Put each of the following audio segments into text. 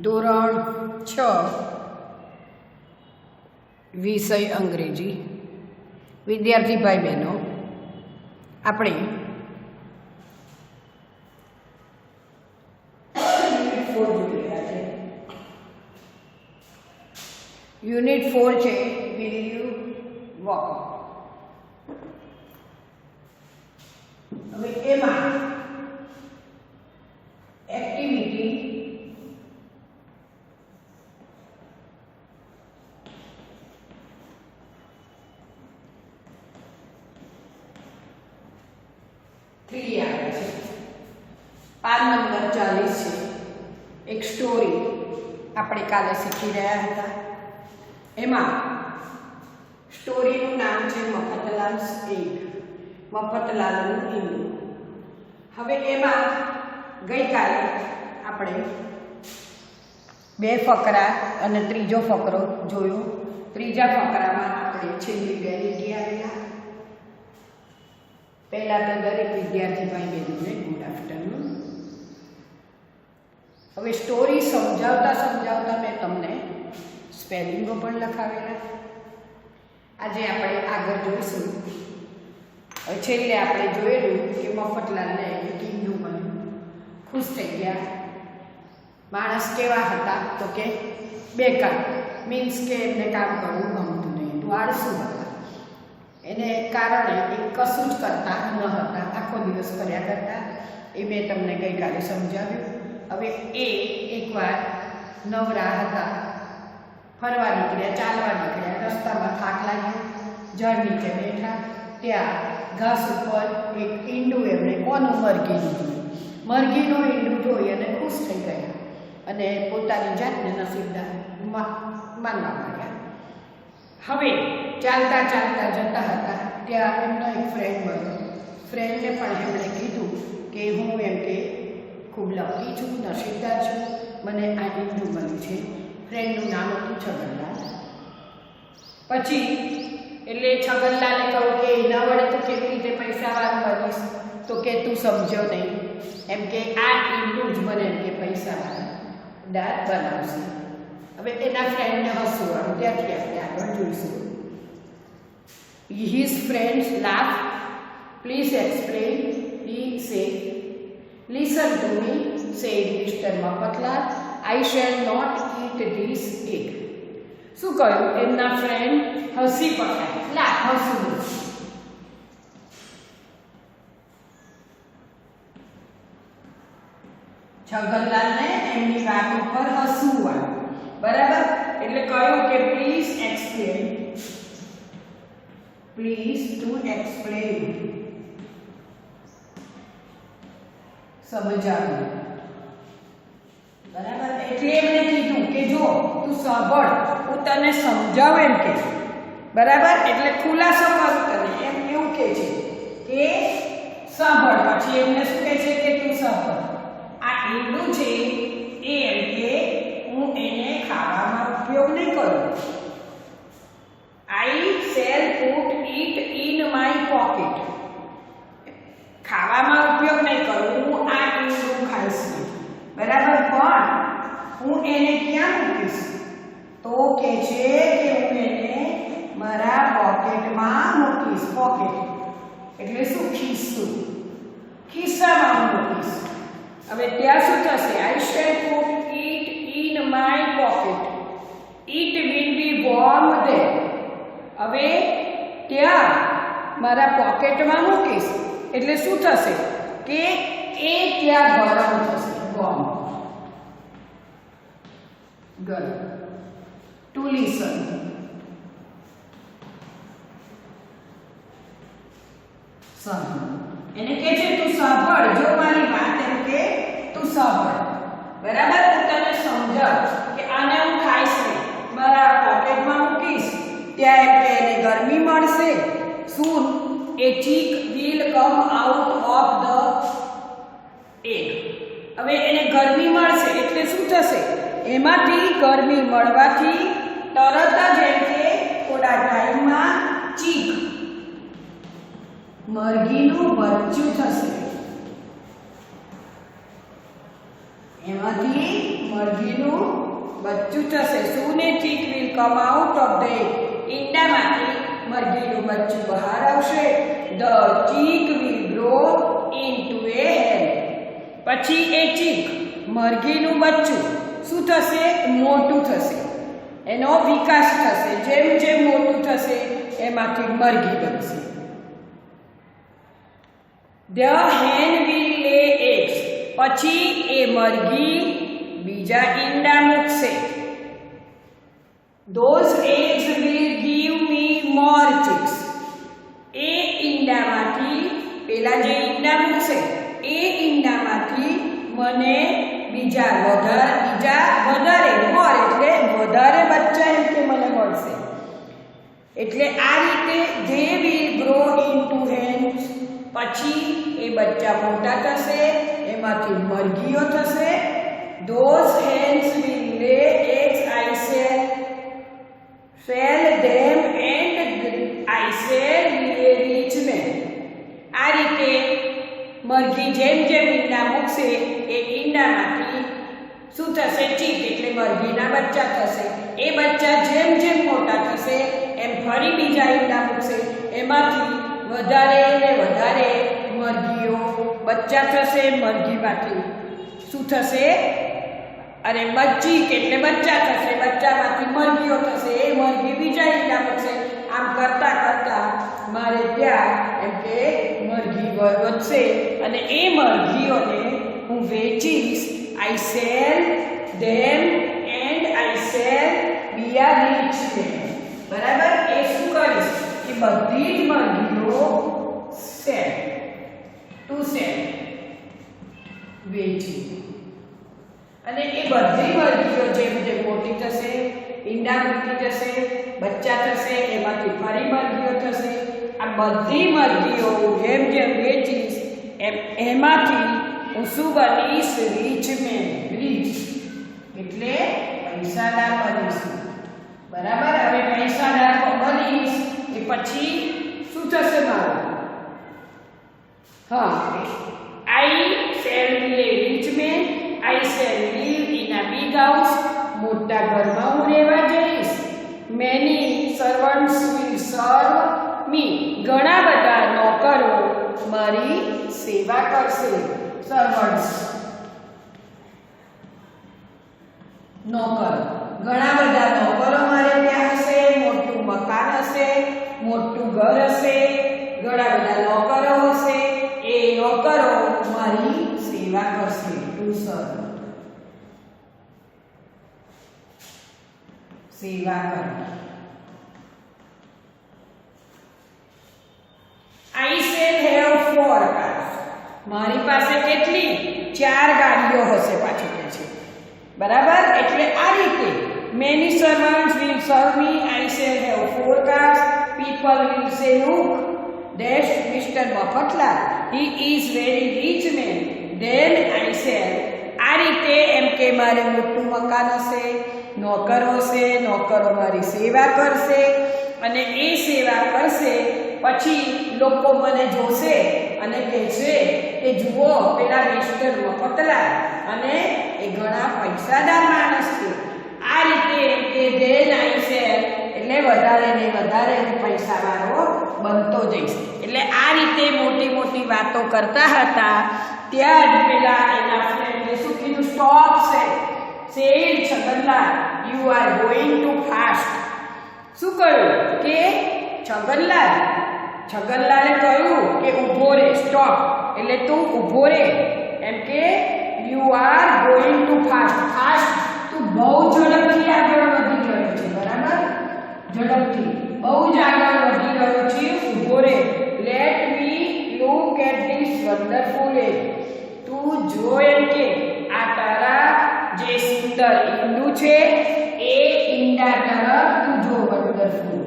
ધોરણ 6 વિષય અંગ્રેજી વિદ્યાર્થી ભાઈ બહેનો આપણે યુનિટ 4 છે વિલ યુ વોક હવે એમાં એક્ટિવિટી આવે છે પાન નંબર 40 છે એક સ્ટોરી આપણે કાલે શીખી રહ્યા હતા એમાં સ્ટોરીનું નામ છે મફતલાલ્સ એગ મફતલાલનું ઈંડું હવે એમાં ગઈકાલે આપણે બે ફકરા અને ત્રીજો ફકરો જોયો ત્રીજા ફકરામાં આપણે છેલ્લી બે લીટી આવેલા પહેલા તો દરેક વિદ્યાર્થી ભાઈ બહેનોને ગુડ આફ્ટરનૂન હવે સ્ટોરી સમજાવતા મેં તમને સ્પેલિંગો પણ લખાવેલા આજે આપણે આગળ જોઈશું હવે છેલ્લે આપણે જોયેલું કે મફતલાલને એક ઈંડું મળ્યું ખુશ થઈ ગયા માણસ કેવા હતા તો કે બેકાર મીન્સ કે એમને કામ કરવું ગમતું નહીં આળસુ હતા એને કારણે એ કશું જ કરતા ન હતા આખો દિવસ કર્યા કરતા એ મેં તમને ગઈકાલે સમજાવ્યું હવે એ એકવાર નવરા હતા ફરવા નીકળ્યા ચાલવા નીકળ્યા રસ્તામાં થાક લાગ્યો ઝાડ નીચે બેઠા ત્યાં ઘાસ ઉપર એક ઈંડું એમણે કોનું મરઘીનું જોયું મરઘીનું ઈંડું જોઈ અને ખુશ થઈ ગયા અને પોતાની જાતને નસીબદાર માનવા માંડ્યા હવે ચાલતા જતા હતા ત્યાં એમનો એક ફ્રેન્ડ મળ્યો ફ્રેન્ડને પણ એમણે કીધું કે હું એમ કે ખૂબ લકી છું નસીબદાર છું મને આ ઈંડું મળ્યું છે ફ્રેન્ડનું નામ હતું છગનલાલ પછી એટલે છગનલાલે કહ્યું કે એના વડે તું કેવી રીતે પૈસાવાળું બનીશ તો કે તું સમજ્યો નહીં એમ કે આ ઈંડું જ મને એમ કે પૈસાવાળા બનાવશે હવે એના ફ્રેન્ડને હસવું આવ્યું ત્યાંથી આપણે આગળ જોઈશું His friends laughed. Please explain, he said. Listen to me, said Mr. Mafatlal. I shall not eat this egg. શું કહ્યું એમના ફ્રેન્ડ હસી પડ્યા હસવું છગનલાલને એમની વાત ઉપર હસવું આવ્યું બરાબર એટલે કહ્યું કે please explain Please do explain. સમજાવો બરાબર એટલે એમણે કીધું કે જો તું સાંભળ હું તને સમજાવું એમ કે બરાબર એટલે ખુલાસો કરું તને એમ એવું કહે છે કે સાંભળ પછી એમને શું કહે છે કે તું સાંભળ આ ઈંડું છે એ એમ કે હું એને ખાવામાં ઉપયોગ નહીં કરું I shall put it in my pocket. ખાવામાં ઉપયોગ નહીં કરું હું આ ઈંડું ખાઈશ બરાબર પણ હું એને ક્યાં મૂકીશ તો કે છે કે હું એને મારા પોકેટમાં મૂકીશ પોકેટ એટલે શું ખિસ્સું ખિસ્સામાં મૂકીશ હવે ત્યાં શું થશે I shall put it in my pocket. It will be warm there. હવે ત્યાં મારા પોકેટમાં મૂકીશ એટલે શું થશે કે એ ત્યાં ગરમ થશે ગરમ ટુ લિસન એને કહે છે તું સાંભળ જો મારી વાત એમ કે તું સાંભળ બરાબર હું તને સમજાવ કે આને હું ખાઈશ નહીં મારા પોકેટમાં મૂકીશ ત્યાં એમ કે એને ગરમી મળશે soon a chick will come out of the egg હવે એને ગરમી મળશે એટલે શું થશે એમાંથી ગરમી મળવાથી તરત જ એમ કે થોડા ટાઈમમાં ચીક મરઘીનું બચ્ચું થશે એમાંથી મરઘીનું બચ્ચું થશે. soon a chick will come out of the egg. ઈંડામાંથી મરઘીનું બચ્ચું બહાર આવશે. the chick will grow into a hen. પછી એ ચીક મરઘીનું બચ્ચું શું થશે? મોટું થશે. એનો વિકાસ થશે. જેમ જેમ મોટું થશે એમાંથી મરઘી બનશે. the hen will lay eggs. પછી એ મરઘી બીજા ઈંડા મૂકશે. those eggs will give me more chicks. એ ઈંડામાંથી પેલા જે ઈંડા મૂકશે એ ઈંડામાંથી મને બીજા વધારે મોર એટલે વધારે બચ્ચા એમ કે મને મળશે. એટલે આ રીતે they will grow into hens. પછી એ બચ્ચા મોટા થશે, એમાંથી મરઘીઓ થશે. those hens will lay eggs. I sell them and I shall be a rich man. આ રીતે મરઘી જેમ જેમ ઈંડા મૂકશે એ ઈંડામાંથી શું થશે? ચીક એટલે મરઘીના બચ્ચા થશે. એ બચ્ચા જેમ જેમ મોટા થશે એમ ફરી બીજા ઈંડા મૂકશે. એમાંથી વધારે ને વધારે મરઘીઓ બચ્ચા થશે. મરઘીમાંથી શું થશે? અરે ચીક એટલે બચ્ચા થશે. બચ્ચામાંથી મરઘીઓ થશે. એ મરઘી બીજા ઈંડા મૂકશે. આમ કરતા કરતા મારે ત્યાં એમ કે મરઘી વધશે અને એ મરઘીઓને હું વેચીશ. I sell them and I shall be a rich main. બરાબર? એ શું કરીશ? એ બધી જ મરઘીઓ સેલ ટુ સેલ વેચી અને એ બધી મરઘીઓ જેમ જેમ મોટી થશે, ઈંડા મૂકી જશે, બચ્ચા થશે, એમાંથી ફરી મરઘીઓ થશે. આ બધી મરઘીઓ જેમ જેમ વેચીશ એમ એમાંથી હું શું બનીશ? Rich main. રીચ એટલે પૈસાદાર બનીશ. બરાબર? હવે પૈસાદાર બનીશ એ પછી શું થશે મારું? હા, I shall be a rich man. I shall live in a big house. મોટા ઘરમાં હું રહેવા જઈશ. Many servants will serve me. ઘણા બધા નોકરો મારી સેવા કરશે. Servants નોકર. ઘણા બધા નોકરો મારે ત્યાં હશે. મોટું મકાન હશે, મોટું ઘર હશે, ઘણા બધા નોકરો હશે. એ નોકરો મારી સેવા કરશે. સેવા કરવી. I shall have 4 cars. મારી પાસે કેટલી? 4 ગાડીઓ હશે પાછી કે છે. બરાબર? એટલે આ રીતે many servants will serve me. I shall have 4 cars. People will say, look, that's Mr. Mafatla. He is very rich man. Then I shall. આ રીતે એમ કે મારે મોટું મકાન હશે, નોકરો હશે, નોકરો મારી સેવા કરશે અને એ સેવા કરશે પછી લોકો મને જોશે અને કહેશે કે જુઓ પેલા મિસ્ટર મફતલાલ અને એ ઘણા પૈસાદાર માણસ છે. આ રીતે એમ કે ધેન આઈ શેલ એટલે વધારે ને વધારે પૈસાવાળો બનતો જઈશ. એટલે આ રીતે મોટી મોટી વાતો કરતા હતા. ત્યાં જ પેલા એના ફ્રેન્ડે શું કીધું? Stop said Chhaganlal, you are going too fast. શું કહ્યું? કે છગનલાલે કહ્યું કે ઊભો રે. સ્ટોપ એટલે તું ઊભો રે. એમ કે you are going too fast. Fast તું બહુ ઝડપથી આગળ વધી રહ્યો છે. બરાબર? ઝડપથી બહુ જ આગળ વધી રહ્યો છે. ઊભો રે. Let me look at this wonderful egg. તું જો એમ કે આ તારા જે સુંદર ઈંડું છે એ ઈંડા તરફ તું જો. વન્ડરફુલ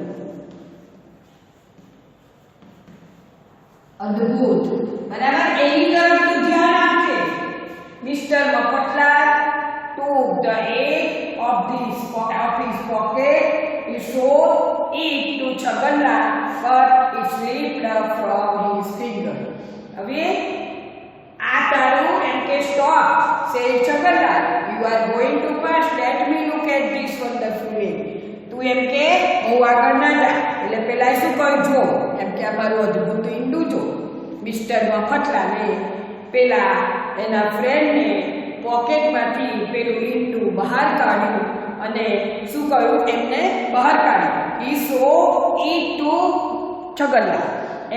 અદ્ભુત. બરાબર? એની તરફ તું ધ્યાન આપજે. Mister Mafatlal took the egg of his pocket. He showed it to Chaganlal, but it slipped from his finger. હવે આ તારું એમ કે stop said Chhaganlal, you are going too fast, let me look at this wonderful way. તું એમ કે બહુ આગળ ના જા, એટલે પેલા શું કહ્યું, જો એમ કે અમારું અદ્ભુત ઈંડું જો. મિસ્ટર મફતલાલે પેલા એના ફ્રેન્ડને પોકેટમાંથી પેલું ઈંડું બહાર કાઢ્યું અને શું કહ્યું, એમને બહાર કાઢ્યું. હી સો ઈટ ટુ છગનલાલ.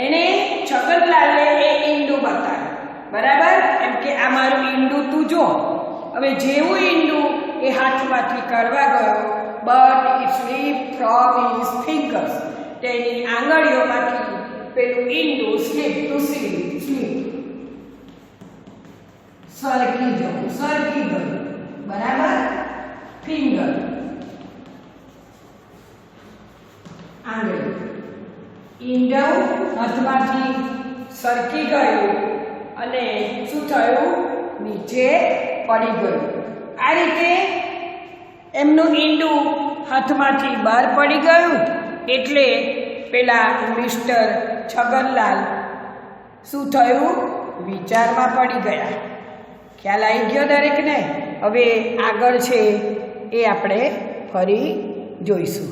એણે છગનલાલને એ ઈંડું બતાવ્યું, બરાબર, એમ કે આ મારું ઈંડું તું જો. હવે જેવું ઈંડું એ હાથમાંથી કાઢવા ગયો, but it slip from his fingers. તેની આંગળીઓમાંથી પેલું ઈંડું સ્લીપ ટુ સ્લીપ સરકી ગયું, બરાબર. ફિંગર આંગળી, ઈંડું હાથમાંથી સરકી ગયું અને શું થયું, નીચે પડી ગયું. આ રીતે એમનું ઈંડું હાથમાંથી બહાર પડી ગયું એટલે પેલા મિસ્ટર છગનલાલ શું થયું, વિચારમાં પડી ગયા. ખ્યાલ આવી ગયો દરેકને? હવે આગળ છે એ આપણે ફરી જોઈશું.